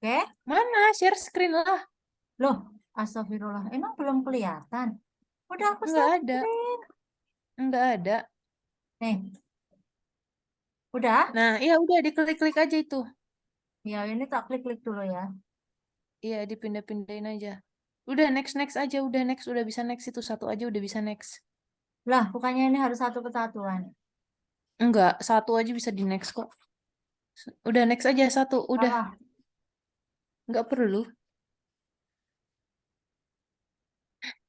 Oke. Mana? Share screen lah. Loh, astagfirullah. Emang belum kelihatan? Udah aku Nggak share ada. screen. Nggak ada. Nih, udah? Nah, iya udah diklik-klik aja itu. Ya, ini tak klik-klik dulu ya. Iya, dipindah-pindahin aja. Udah next aja, udah next, udah bisa next itu satu aja udah bisa next. Lah, bukannya ini harus satu kesatuan. Enggak, satu aja bisa di next kok. Udah next aja satu, udah. Salah. Nggak perlu.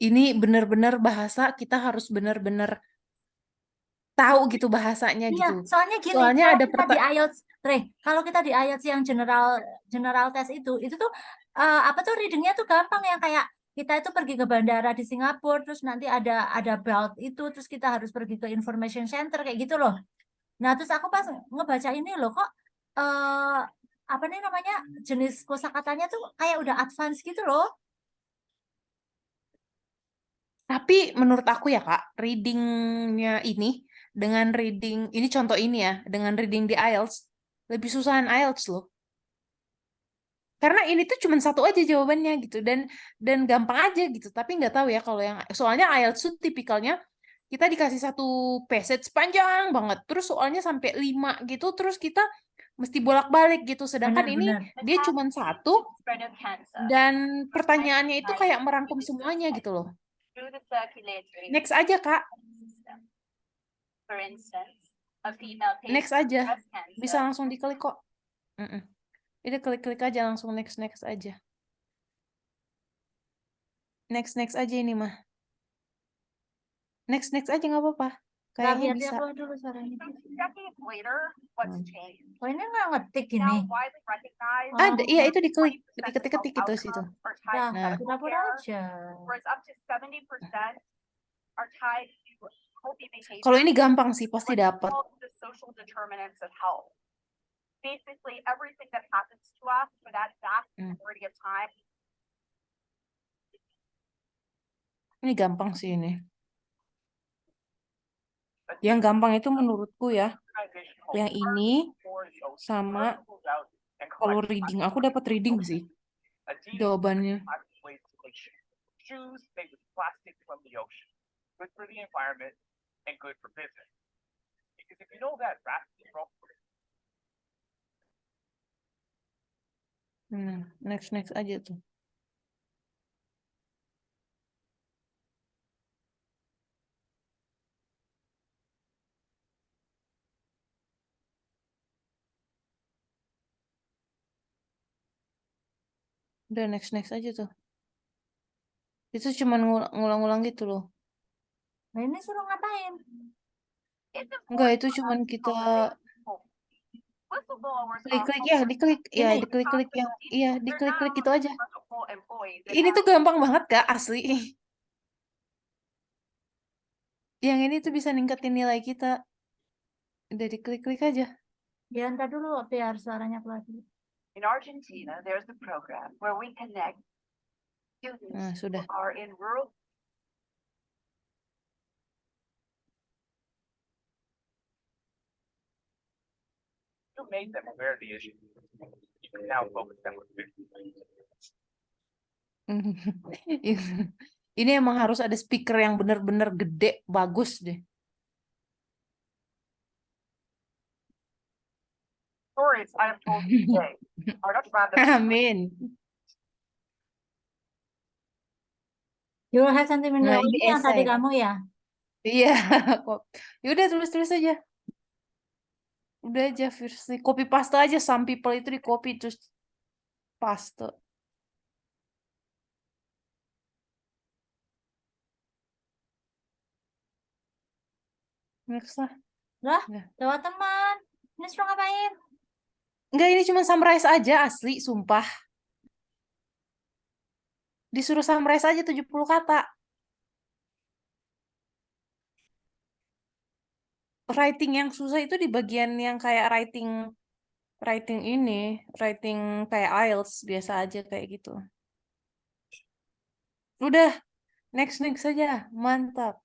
Ini bener-bener bahasa kita harus bener-bener tahu gitu bahasanya Iya, gitu. soalnya gini, Soalnya kalau ada kita di IELTS, kalau kita di IELTS yang general general test itu tuh apa tuh readingnya tuh gampang ya, kayak kita itu pergi ke bandara di Singapura, terus nanti ada belt itu, terus kita harus pergi ke information center kayak gitu loh. Nah, terus aku pas ngebaca ini loh, kok eh apa nih namanya, jenis kosakatanya tuh kayak udah advance gitu loh. Tapi menurut aku ya Kak, readingnya ini dengan reading ini contoh ini ya, dengan reading di IELTS lebih susahan IELTS loh. Karena ini tuh cuma satu aja jawabannya gitu dan gampang aja gitu. Tapi nggak tahu ya kalau yang soalnya IELTS tuh tipikalnya kita dikasih satu passage panjang banget, terus soalnya sampai 5 gitu, terus kita mesti bolak-balik gitu. Sedangkan ini Benar-benar. dia cuma satu dan pertanyaannya itu kayak merangkum semuanya gitu loh. Next aja Kak, next aja. Bisa langsung diklik kok. Mm-mm. Ini klik-klik aja langsung next aja. Next aja ini mah. Next aja nggak apa-apa. Nggak, Kayaknya biar dia bisa. keluar dulu suaranya. Hmm. Oh, ini nggak ngetik ini. Ada, iya Oh, itu diklik, diketik-ketik itu situ. ya, Nah, pura-pura aja. kalau ini gampang sih, pasti dapat. Hmm. Ini gampang sih ini. Yang gampang itu menurutku ya, yang ini sama kalau reading. Aku dapat reading sih jawabannya. Next aja tuh. Udah next aja tuh. Itu cuma ngulang-ngulang gitu loh. Nah, ini suruh ngapain? Enggak, itu cuma kita klik-klik ya, Ini. diklik-klik yang iya, diklik-klik gitu aja. Ini tuh gampang banget Kak, asli. Yang ini tuh bisa ningkatin nilai kita. Udah diklik-klik aja. Ya, ntar dulu biar suaranya keluar dulu. Nah, sudah. Ini emang harus ada speaker yang bener-bener gede, bagus deh. Amin. You have something in Nah, your ini ini yang tadi esai. kamu ya? Iya, kok. Yaudah tulis-tulis aja. Udah aja versi copy paste aja. Some people itu di copy terus paste. Next lah. Lah, Nah. lewat teman. Ini suruh ngapain? Enggak, ini cuma summarize aja asli, sumpah. Disuruh summarize aja 70 kata. Writing yang susah itu di bagian yang kayak writing writing ini, writing kayak IELTS biasa aja kayak gitu. Udah, next saja. Mantap.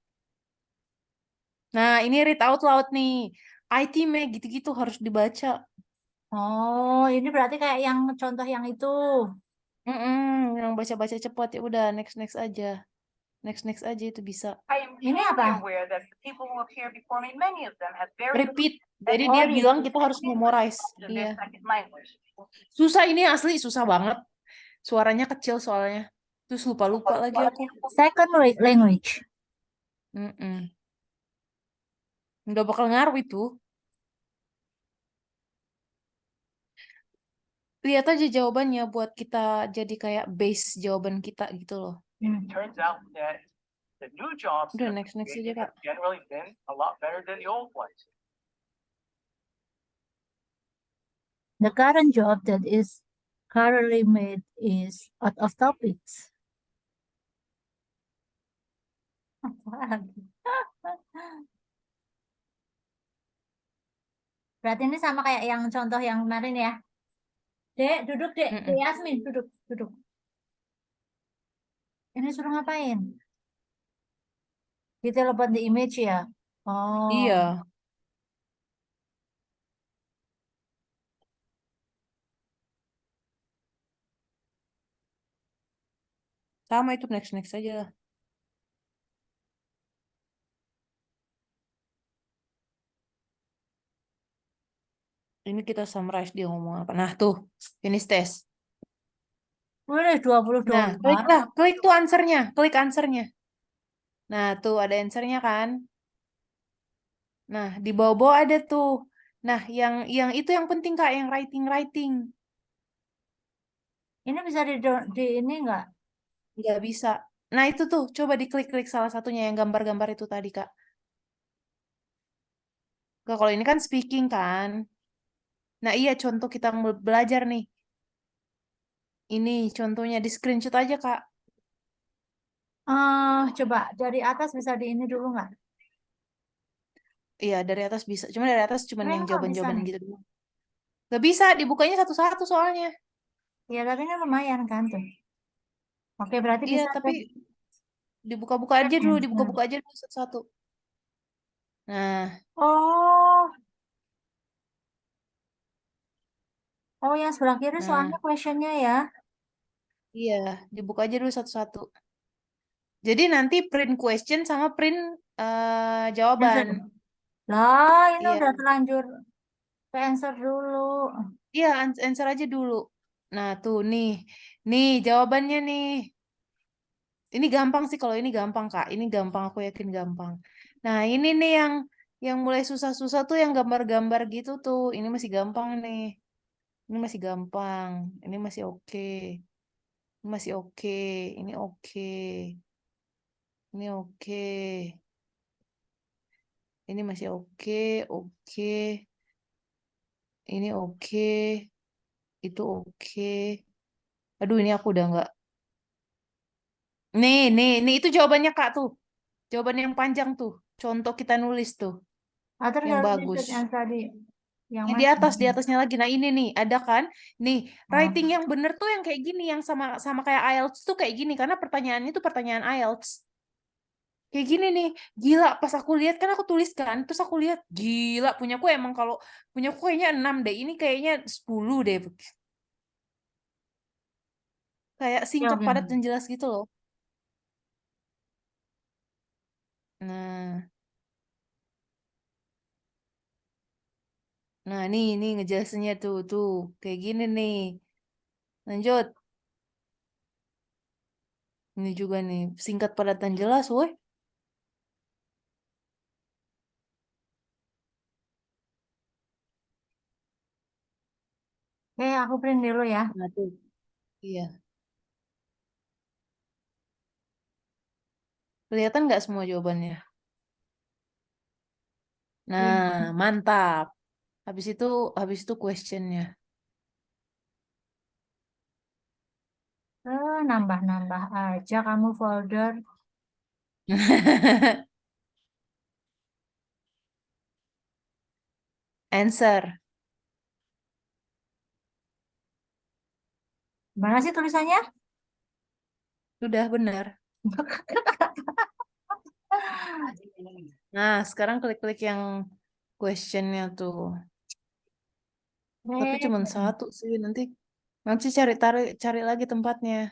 Nah, ini read out loud nih. IT me gitu-gitu harus dibaca. Oh, ini berarti kayak yang contoh yang itu. Yang baca-baca cepat ya udah next aja. Next aja itu bisa. Ini apa? Repeat. Jadi Oh, dia bilang repeat. kita harus memorize. Iya. Susah ini asli susah banget. Suaranya kecil soalnya. Terus lupa-lupa lagi aku. Second language. Mm-mm. Nggak bakal ngaruh itu. Lihat aja jawabannya buat kita jadi kayak base jawaban kita gitu loh. Hmm. Udah next aja Kak. The current job that is currently made is out of topics. Berarti ini sama kayak yang contoh yang kemarin ya. Dek, duduk dek. Dek Mm-mm. Yasmin, duduk, duduk. Ini suruh ngapain? Ditelepon di image ya? Oh, Iya, sama itu next aja lah. Ini kita summarize dia ngomong apa. Nah tuh, finish test. boleh Nah, klik $20. lah, klik tuh answernya, klik answernya. Nah tuh ada answernya kan. Nah di bawah-bawah ada tuh. Nah yang itu yang penting Kak, yang writing. Ini bisa di ini enggak? Nggak bisa. Nah itu tuh, coba diklik-klik salah satunya yang gambar-gambar itu tadi Kak. Kak, kalau ini kan speaking kan. Nah iya contoh kita belajar nih. Ini contohnya di screenshot aja Kak. Coba dari atas bisa di ini dulu nggak? Iya dari atas bisa. Cuma dari atas cuman Ini yang kok bisa jawaban-jawaban nih? gitu doang. Gak bisa, dibukanya satu-satu soalnya. Ya, tapi ini lumayan kan tuh. Oke, berarti Iya, bisa tapi tuh. dibuka-buka aja dulu, Answer. dibuka-buka aja dulu satu-satu. Nah, Oh, oh yang sebelah kiri nah, soalnya questionnya ya. iya, dibuka aja dulu satu-satu. Jadi nanti print question sama print Answer. jawaban. Lah, ini Iya, udah terlanjur ke answer dulu. iya, answer aja dulu. Nah, tuh nih jawabannya nih. Ini gampang sih kalau ini gampang Kak. Ini gampang, aku yakin gampang. Nah, ini nih yang mulai susah-susah tuh yang gambar-gambar gitu tuh. Ini masih gampang nih. Ini masih gampang. Ini masih oke. Ini masih oke. Ini oke. Ini oke. Ini masih oke. Oke. Ini oke. Itu oke. Aduh, ini aku udah nggak. Nih, itu jawabannya Kak tuh. Jawaban yang panjang tuh. Contoh kita nulis tuh. Terus Yang harus bagus. repeat yang tadi. Yang Yang mana? di atasnya lagi. Nah, ini nih, ada kan? Nih, Oh, writing yang bener tuh yang kayak gini, yang sama sama kayak IELTS tuh kayak gini karena pertanyaannya tuh pertanyaan IELTS. Kayak gini nih, gila pas aku lihat kan aku tuliskan, terus aku lihat gila punyaku emang kalau punyaku kayaknya 6 deh, ini kayaknya 10 deh. Kayak oke, singkat, oke. padat dan jelas gitu loh. Nah, nah nih ngejelasinnya tuh kayak gini nih. Lanjut. Ini juga nih, singkat, padat dan jelas, woi. Oke, aku print dulu ya. Nah, tuh. Iya. Kelihatan nggak semua jawabannya? Iya. Nah, mantap. Habis itu questionnya. Nambah-nambah aja kamu folder. Answer. Mana sih tulisannya? Sudah benar. Nah, sekarang klik-klik yang questionnya tuh. Tapi cuma satu sih, nanti cari lagi tempatnya.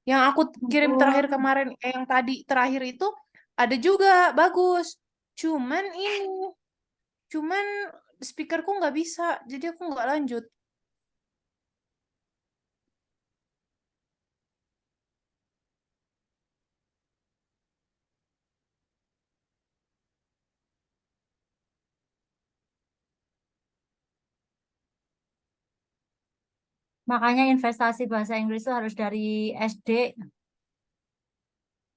Yang aku kirim terakhir kemarin, yang tadi terakhir itu ada juga bagus. Cuman speakerku nggak bisa, jadi aku nggak lanjut. Makanya investasi bahasa Inggris itu harus dari SD,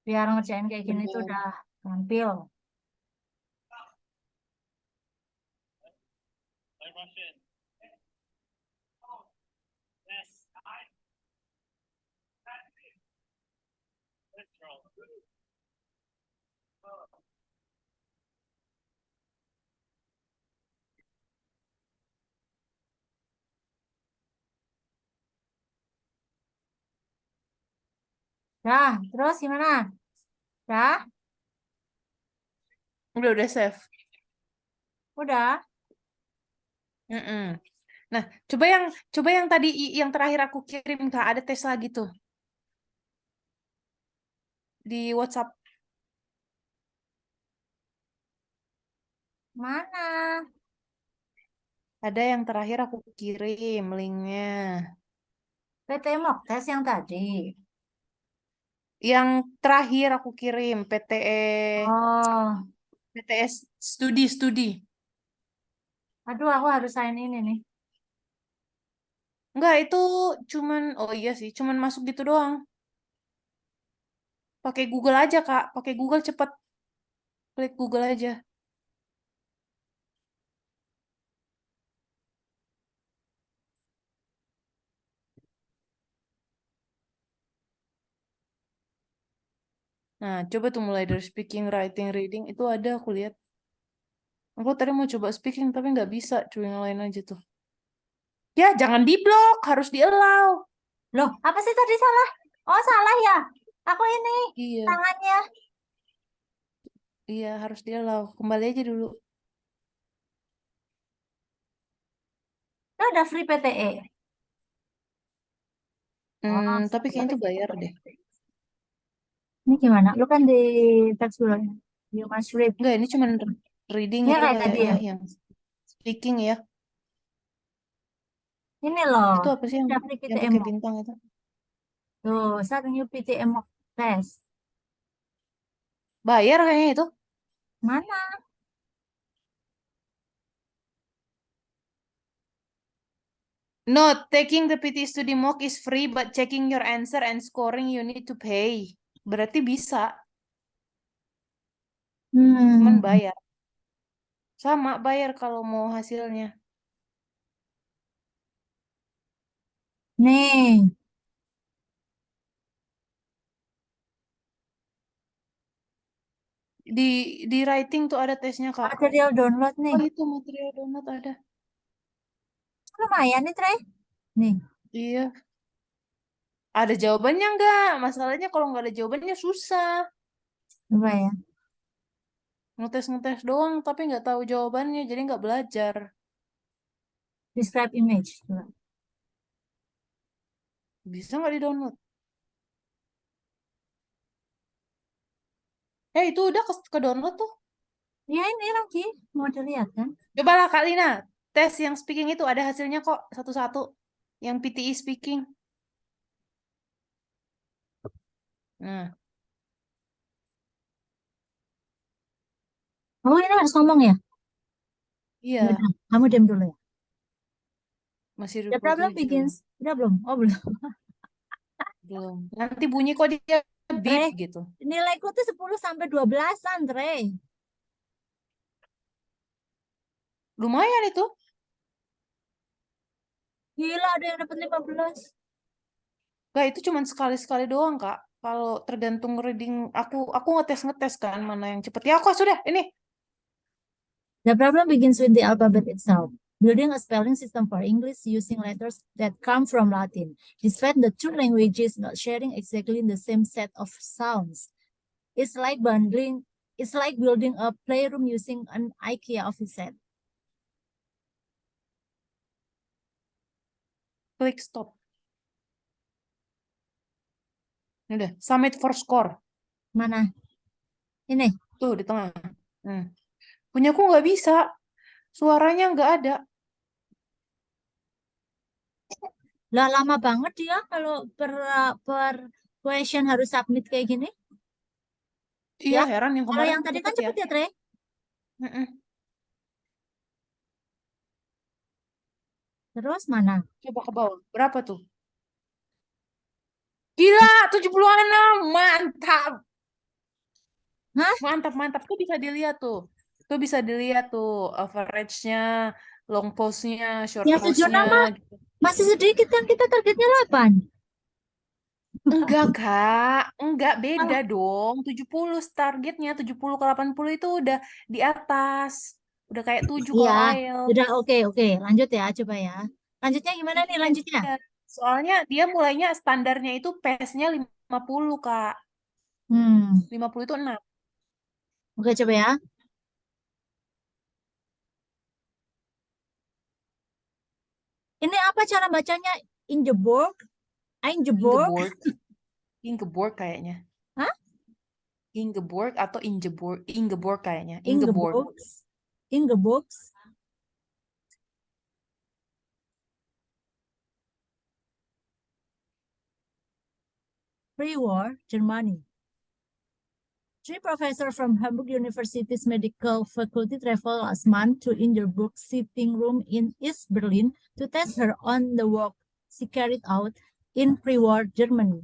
biar ngerjain kayak gini tuh Benar. udah tampil. Dah, terus gimana? Dah, Udah save. udah. Mm-mm. Nah, coba yang tadi yang terakhir aku kirim Kak, ada tes lagi tuh di WhatsApp. Mana? Ada yang terakhir aku kirim linknya. PT mock test yang tadi. Yang terakhir aku kirim Oh, PTS studi. aduh aku harus sign ini nih. Enggak, itu oh iya sih, cuman masuk gitu doang. Pakai Google aja, Kak. Pakai Google cepet. Klik Google aja. Nah, coba tuh mulai dari speaking, writing, reading. Itu ada aku lihat. Aku tadi mau coba speaking, tapi nggak bisa. Coba yang lain aja tuh. Ya, jangan di-block. Harus di-allow. Loh, apa sih tadi salah? Oh, salah ya. Aku ini Iya, tangannya. iya harus di-allow. Kembali aja dulu. Lo udah free PTE. Oh, Tapi kayaknya itu bayar deh. ini gimana? Lu kan di teks dulu. You must read. Enggak, ini cuman reading Ya itu kayak tadi kayaknya ya. yang speaking ya. Ini loh. Itu apa sih Udah free yang PTE pakai mock. bintang itu? Tuh, saat new PTE mock test. Bayar kayaknya itu. Mana? No, taking the PT Study Mock is free, but checking your answer and scoring you need to pay. Berarti bisa, cuman Hmm. bayar. Sama bayar kalau mau hasilnya. Nih, Di writing tuh ada tesnya, Kak. material download nih. Oh, itu material download ada. Lumayan nih, Trey. Nih, Iya. Ada jawabannya nggak? Masalahnya kalau nggak ada jawabannya susah. coba ya. Ngetes-ngetes doang, tapi nggak tahu jawabannya, jadi nggak belajar. Describe image. Coba. Bisa nggak di-download? Itu udah ke download tuh. Ya ini lagi. Mau dilihat kan? Cobalah Kak Lina, tes yang speaking itu ada hasilnya kok satu-satu. Yang PTE speaking. Nah, Oh, ini harus ngomong ya? Ya iya, udah, kamu diam dulu ya. masih The problem 27. begins. Udah belum? Oh, belum. Belum. Nanti bunyi kok dia beep Tre, gitu. nilaiku tuh 10 sampai 12-an, Tre. Lumayan itu. Gila, ada yang dapat 15. Gak, itu cuma sekali-sekali doang, Kak. Kalau tergantung reading, aku ngetes kan mana yang cepet. Ya, kok sudah, ini. The problem begins with the alphabet itself. Building a spelling system for English using letters that come from Latin, despite the two languages not sharing exactly the same set of sounds. It's like building a playroom using an IKEA office set. Klik stop. Ini udah, submit for score. Mana? Ini. Tuh di tengah. Punyaku nggak bisa. Suaranya nggak ada. Lah lama banget dia kalau per question harus submit kayak gini. Iya, Ya. heran yang Kalau kemarin yang tadi kan cepet ya. cepet ya, Tre? Mm-mm. Terus mana? Coba ke bawah. Berapa tuh? Gila, 76. Mantap. Hah? Mantap. Tuh bisa dilihat tuh. Tuh bisa dilihat tuh average-nya, long post-nya, short Yang 76 post-nya. mah Gitu. masih sedikit kan kita targetnya 8. Enggak, Kak. Enggak, beda Malah. dong. 70 targetnya. 70 ke 80 itu udah di atas. Udah kayak 7 Iya. kalau IELTS. Udah oke. Lanjut ya, coba ya. Lanjutnya gimana nih Iya, lanjutnya? iya. Soalnya dia mulainya standarnya itu pace-nya 50, Kak. Hmm. 50 itu 6. Oke, coba ya. Ini apa cara bacanya? Ingeborg? Ingeborg? Ingeborg. Ingeborg kayaknya. Hah? Ingeborg atau Ingeborg kayaknya. Ingeborg. Ingeborgs? Ingeborgs? Pre-war Germany. Three professors from Hamburg University's medical faculty traveled last month to Ingeborg's sitting room in East Berlin to test her on the work she carried out in pre-war Germany.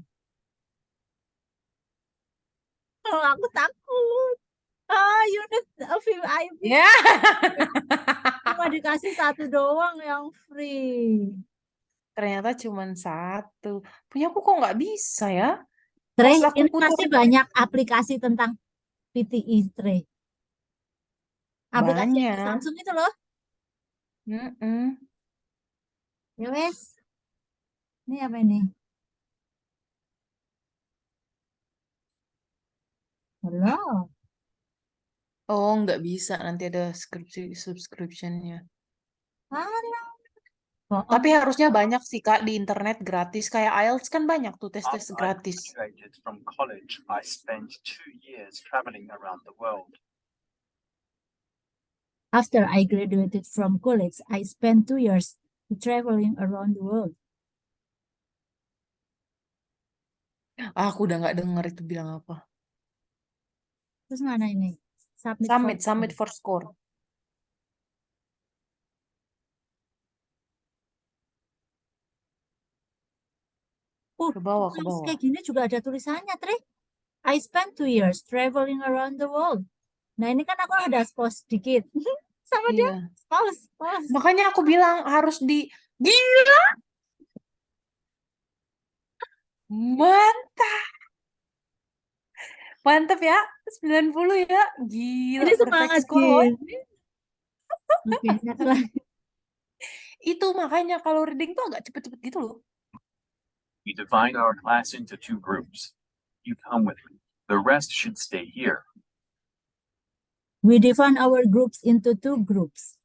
Oh, aku takut. Unit VIP Ya. cuma dikasih satu doang yang free. Ternyata cuma satu. Punya aku kok nggak bisa ya? Tre, Pas aku ini putar masih banyak aplikasi tentang PTI, Tre. Aplikasi yang di banyak. Samsung itu loh. Mm-mm. Ya wes. Ini apa ini? Halo. Oh, nggak bisa. Nanti ada subscription-nya. Halo. Tapi Bohong. harusnya banyak sih, Kak, di internet gratis. Kayak IELTS kan banyak tuh tes-tes After I gratis. graduated from college, I spent 2 years traveling around the world. After I graduated from college, I spent 2 years traveling around the world. Aku udah nggak denger itu bilang apa. Terus mana ini? Submit for score. Ke bawah. Tulis kayak gini juga ada tulisannya, Tri. I spent 2 years traveling around the world. Nah, ini kan aku ada pause dikit. Sama dia, Iya. pause. Makanya aku bilang harus gila. Mantap ya. 90 ya. Gila, Ini perfect semangat score loh. gini. Oke, satu lagi. Itu makanya kalau reading tuh agak cepet-cepet gitu loh. We divide our class into 2 groups. You come with me. The rest should stay here. We define our groups into 2 groups.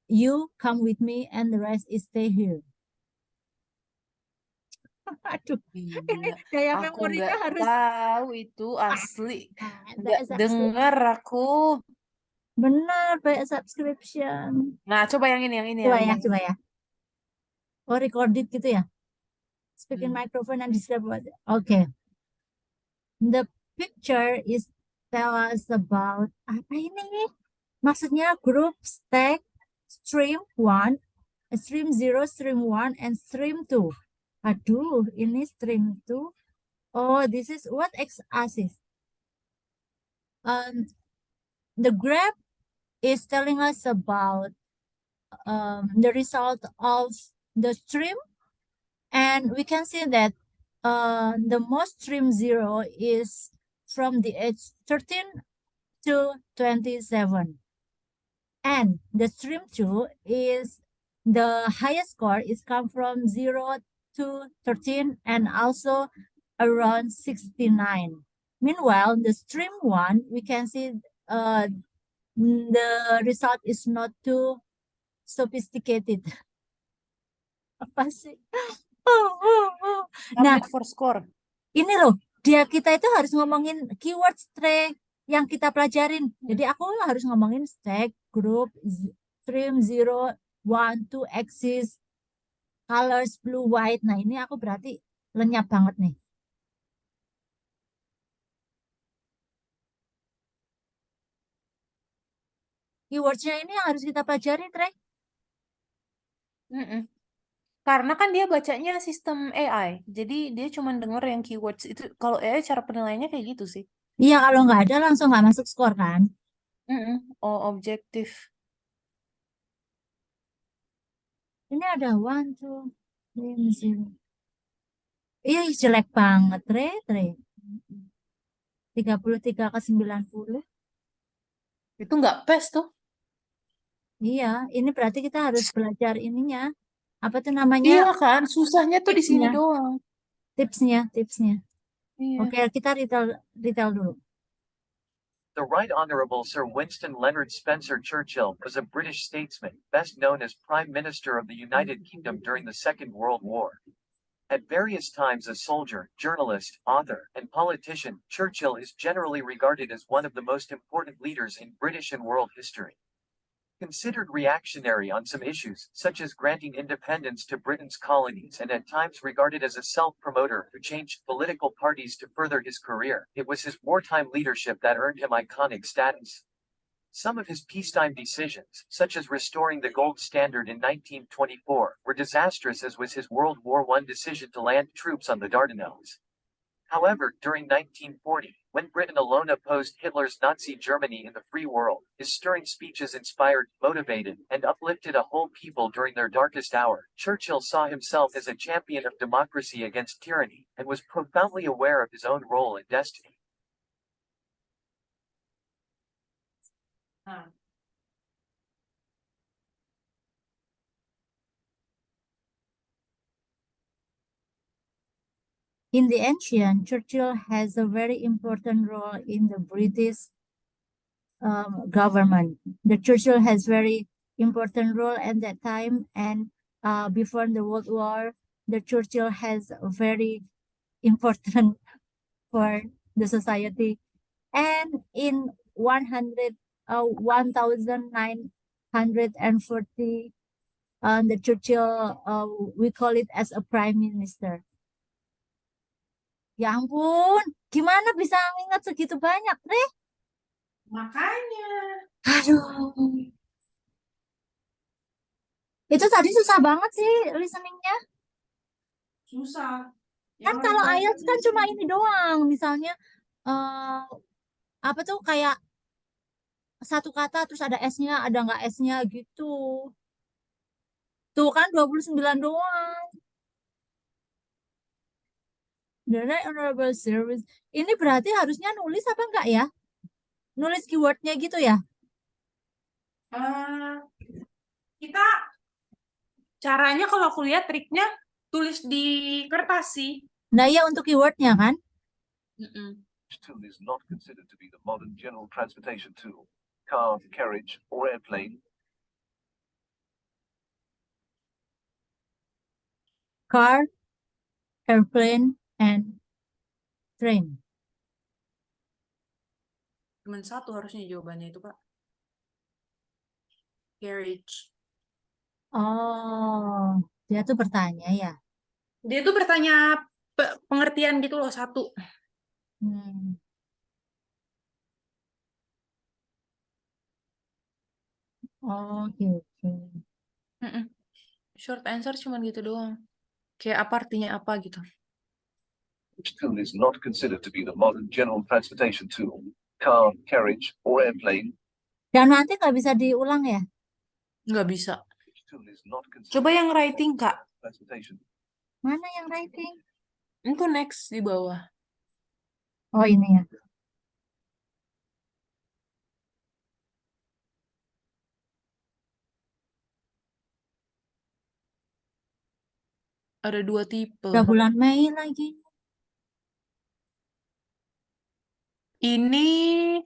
You come with me and the rest is stay here. Aduh, ini Gila. daya Aku memorinya nggak harus tahu itu asli. Nggak BS denger aku. benar BS subscription. Nah, coba yang ini. Coba ya. Oh, recorded gitu ya. Speaking Hmm. microphone and describe what. Okay. The picture is tell us about apa ini? Maksudnya group stack stream 1, stream 0, stream 1, and stream 2. Aduh, ini stream 2. Oh, this is what x-axis. The graph is telling us about the result of the stream, and we can see that the most stream 0 is from the age 13 to 27, and the stream 2 is the highest score is come from 0 to 13 and also around 69. Meanwhile, the stream 1, we can see the result is not too sophisticated. Apa sih? Nah, Update for score. ini loh, kita itu harus ngomongin keyword stack yang kita pelajarin. Jadi aku harus ngomongin stack, group, stream, 0, 1, 2, axis, colors, blue, white. Nah, ini aku berarti lenyap banget nih. Keywordsnya ini yang harus kita pelajari, Trey. Mm-mm. Karena kan dia bacanya sistem AI, jadi dia cuma denger yang keywords itu. Kalau AI cara penilaiannya kayak gitu sih. Iya, kalau nggak ada langsung nggak masuk skor kan. Mm-mm. Oh, objektif. Ini ada 1, 2, 3, 0. Iya, jelek banget, Trey. 33/90. Itu nggak PES tuh. Iya, ini berarti kita harus belajar ininya. Apa tuh namanya? Iya kan, susahnya tuh di sini Tipsnya, doang. tipsnya. Iya. Oke, kita detail dulu. The Right Honourable Sir Winston Leonard Spencer Churchill was a British statesman, best known as Prime Minister of the United Kingdom during the Second World War. At various times a soldier, journalist, author, and politician, Churchill is generally regarded as one of the most important leaders in British and world history. Considered reactionary on some issues, such as granting independence to Britain's colonies and at times regarded as a self-promoter who changed political parties to further his career, it was his wartime leadership that earned him iconic status. Some of his peacetime decisions, such as restoring the gold standard in 1924, were disastrous, as was his World War I decision to land troops on the Dardanelles. However, during 1940, when Britain alone opposed Hitler's Nazi Germany in the free world, his stirring speeches inspired, motivated, and uplifted a whole people during their darkest hour. Churchill saw himself as a champion of democracy against tyranny, and was profoundly aware of his own role and destiny. Nah, In the ancient, Churchill has a very important role in the British government. The Churchill has very important role at that time, and before the World War, the Churchill has a very important for the society. And in 1940, the Churchill, we call it as a prime minister. Ya ampun, gimana bisa ingat segitu banyak, Re? makanya. Aduh. Itu tadi susah banget sih listeningnya. Susah. Kan kalau IELTS kan cuma ini doang. Misalnya, apa tuh kayak satu kata terus ada S-nya, ada nggak S-nya gitu. Tuh kan 29 doang. The Right Honorable Service. Ini berarti harusnya nulis apa enggak ya? Nulis keywordnya gitu ya? Kita caranya kalau aku lihat triknya tulis di kertas sih. Nah ya untuk keywordnya kan? Tool is not considered to be the modern general transportation tool. Car, carriage, or airplane. Car, airplane, and train. Cuma satu harusnya jawabannya itu, Kak. Carriage. Oh, dia tuh bertanya ya. Dia tuh bertanya pengertian gitu loh, satu. Hmm. Oh gitu. Short answer cuma gitu doang. Kayak apa artinya apa gitu. Which tool is not considered to be the modern general transportation tool. Car, carriage, or airplane. Dan nanti nggak bisa diulang ya? Nggak bisa. Which tool is not considered Coba yang writing, Kak. transportation. Mana yang writing? Itu next di bawah. Oh ini ya. Ada 2 tipe. Udah bulan Mei lagi. Ini